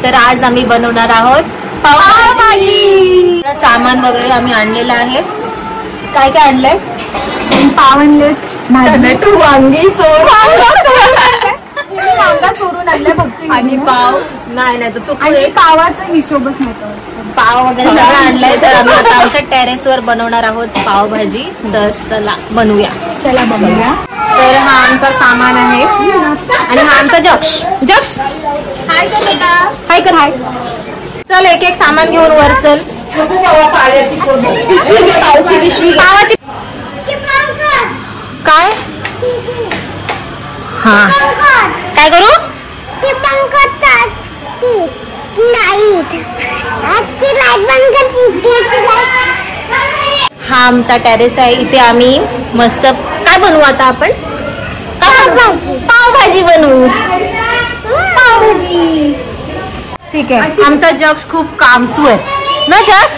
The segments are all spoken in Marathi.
तर आज आम्ही बनवणार आहोत पावभाजी. सामान वगैरे आम्ही आणलेलं आहे. काय काय आणलंय? पाव आणले, भाजी, वांगी चोरून आणले फक्त आणि पाव नाही तर आणि पावाचा हिशोबच नव्हता. पाव वगैरे सगळं आणलंय. तर आम्ही आता आमच्या टेरेसवर बनवणार आहोत पावभाजी. तर चला बनवूया. चला बघूया. तर हा आमचा सामान आहे आणि हा आमचा जक्ष. हाय कर बेटा. हाय कर. हाय. चल एक एक सामान घेऊन वर चल. पावाची काय? हा काय करू? हा आमचा टेरेस आहे. इथे आम्ही मस्त काय बनवू आता आपण? पावभाजी बनवू. पावभाजी. ठीक आहे. आमचा जक्ष खूप कामसू आहे ना जक्ष.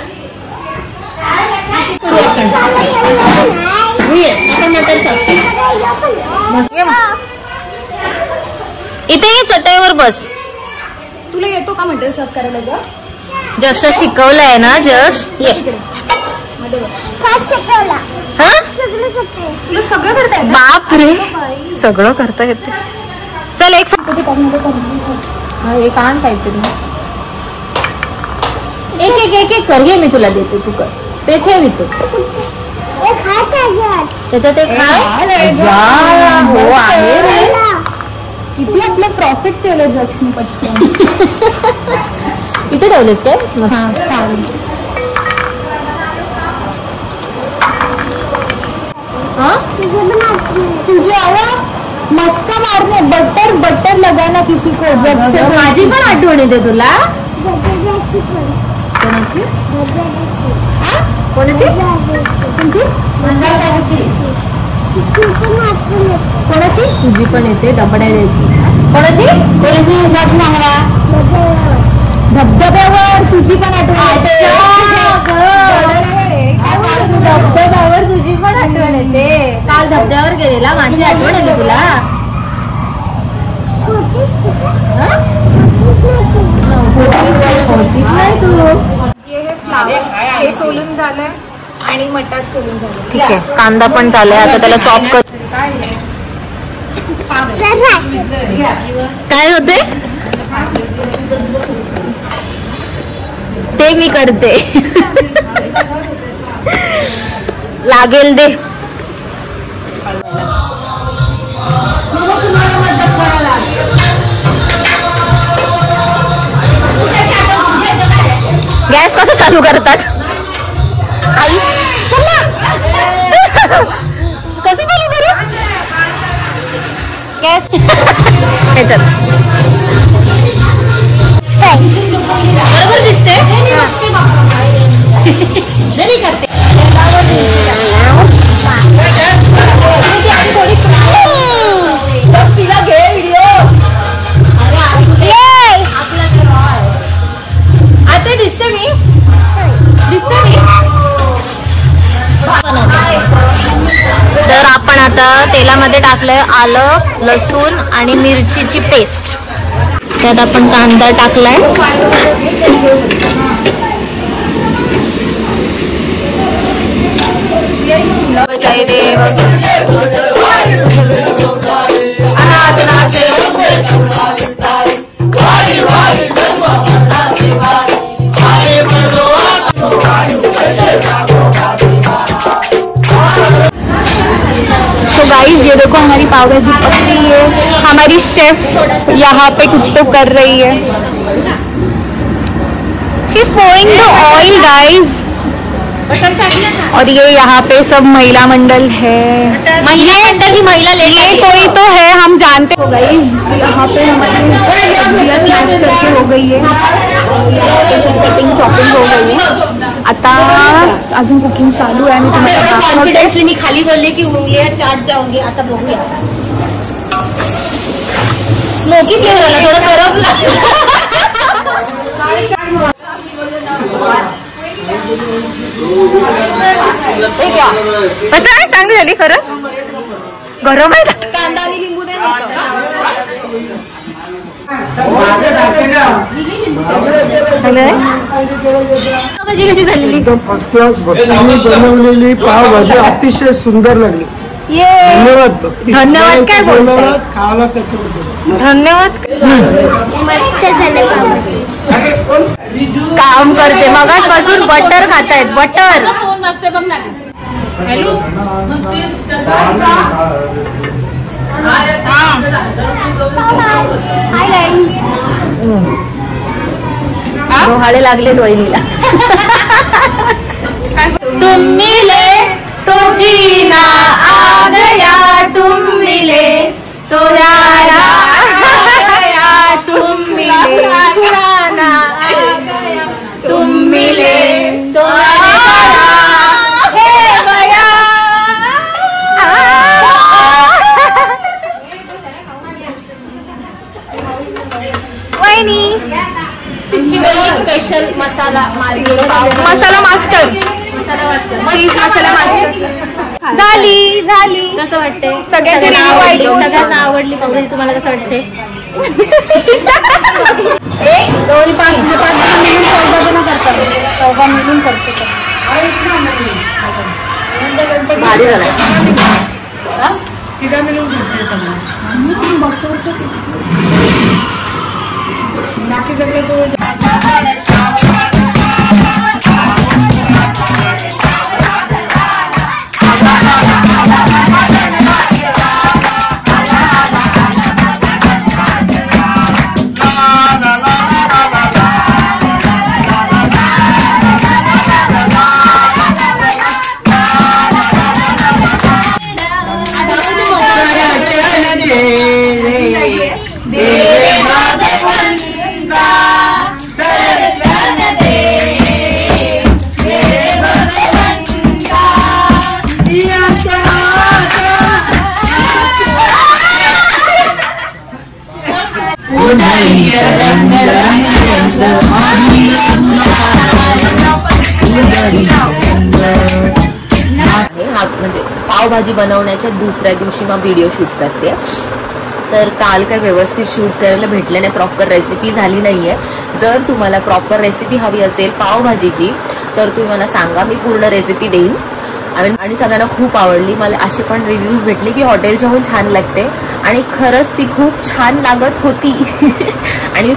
इथे चटईवर बस. तुला येतो का मटर सर्व करायला जक्ष? जक्ष शिकवलंय ना जक्ष. ये तुला सगळं करता येतं? बाप रे सगळं करता येते. चल एक आण काहीतरी. एक कर. घे मी तुला देते. तू कर. ते ठेव इथे. त्याच्यात एक हो आहे रे. किती आपलं प्रॉफिट केलं जक्सने पटकन. इथे ठेवलेस काय? तुझे आया मस्का मारने. बटर लगाना किसी को. जग से माझी पण आठवण येते तुला. कोणाची? कोणाची? तुझी पण येते. डबड्या द्यायची. कोणाची? धबधब्यावर तुझी पण आठवण येते. धबधब्यावर तुझी पण आठवण येते. काल धबधब्यावर गेलेला. माझी आठवण येते तुला. होतीच नाही तू. हे सोलून झालंय आणि मटार सोलून झालं. ठीक आहे. कांदा पण झालाय. आता त्याला चॉप कर. काय होते ते मी करते. लागेल दे. गॅस कसं चालू करतात आई? कसं चालू करू गॅस? ह्याच्यात बरोबर दिसते. करते. तिला घे व्हिडिओ. आता दिसते मी. तर आपण आता तेलामध्ये टाकलंय आलं, लसूण आणि मिरचीची पेस्ट. त्यात आपण कांदा टाकलाय. तो गाइस ये देखो हमारी पाव भाजी पक रही है. हमारी शेफ यहाँ पे कुछ तो कर रही है. शी is pouring the oil guys. और ये यहाँ पे सब महिला मंडल है. महिला मंडल की महिला ये कोई तो है हम जानते हो गाइस. यहाँ पे हमारी सब्जियाँ स्मैश करके हो गई है. सब कटिंग चॉपिंग हो गई है. आता अजून कुकिंग चालू आहे. मी तुम्हाला दाखवते. मी खाली बोलले की ये चाट जाऊंगी. आता बघूया. मोकी फ्लेवर आला थोडं करपला. कसं आहे? चांगली झाली खरंच. गरम आहे. कांदा आणि लिंबू नाही. झालेलं पावभाजी कशी झालेली? एकदम फर्स्ट क्लास भक्तीने बनवलेली पावभाजी अतिशय सुंदर लागली. धन्यवाद भक्ती. धन्यवाद काय बोलताय? खायला त्याच्याबद्दल धन्यवाद. मस्त झाले पावभाजी. काम करते मगाचपासून बटर खातायत बटर. Hi guys. डोहाळे लागलेत वहिनीला. तुम मिले तो जीना आ गया, तुम मिले तो यारा आ गया, तुम मिले पुराना आ गया, तुम मिले तो स्पेशल मसाला मसाला मास्टर. चीज मसाला मास्टर. झाली झाली. कसं वाटते? सगळ्यांचे रिव्ह्यू ऐकून सगळ्यांना आवडली पावभाजी. तुम्हाला कसं वाटते? 1 2 5 मिळून 14 जण करतात. 14 मिळून करतो. भारी झालं. तिघा मिळून करते सगळं. बाकी सगळं तो म्हणजे पावभाजी बनवण्याच्या दुसऱ्या दिवशी मग व्हिडिओ शूट करते. तर काल काय व्यवस्थित शूट करायला भेटलं नाही, प्रॉपर रेसिपी झाली नाहीये. जर तुम्हाला प्रॉपर रेसिपी हवी असेल पावभाजीची तर तुम्ही मला सांगा, मी पूर्ण रेसिपी देईन. आणि सगळ्यांना खूप आवडली. मला असे पण रिव्ह्यूज भेटले की हॉटेलच्याहून छान लागते आणि खरंच ती खूप छान लागत होती. आणि आम्ही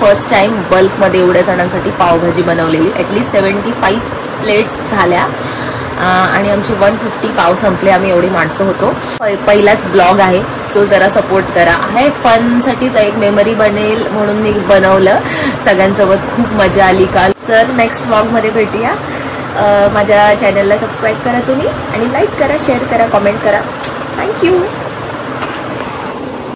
फर्स्ट टाइम बल्कमध्ये एवढ्या जणांसाठी पावभाजी बनवलेली. ॲटलीस्ट 75 प्लेट्स झाल्या आणि आमचे 150 पाव संपले. आम्ही एवढी माणसं होतो. पहिलाच ब्लॉग आहे, सो जरा सपोर्ट करा. आहे फनसाठीच एक मेमरी बनेल म्हणून मी बनवलं. सगळ्यांसोबत खूप मजा आली काल. तर नेक्स्ट ब्लॉगमध्ये भेटूया. माझ्या चॅनलला सबस्क्राईब करा तुम्ही आणि लाईक करा, शेअर करा, कमेंट करा. थँक्यू.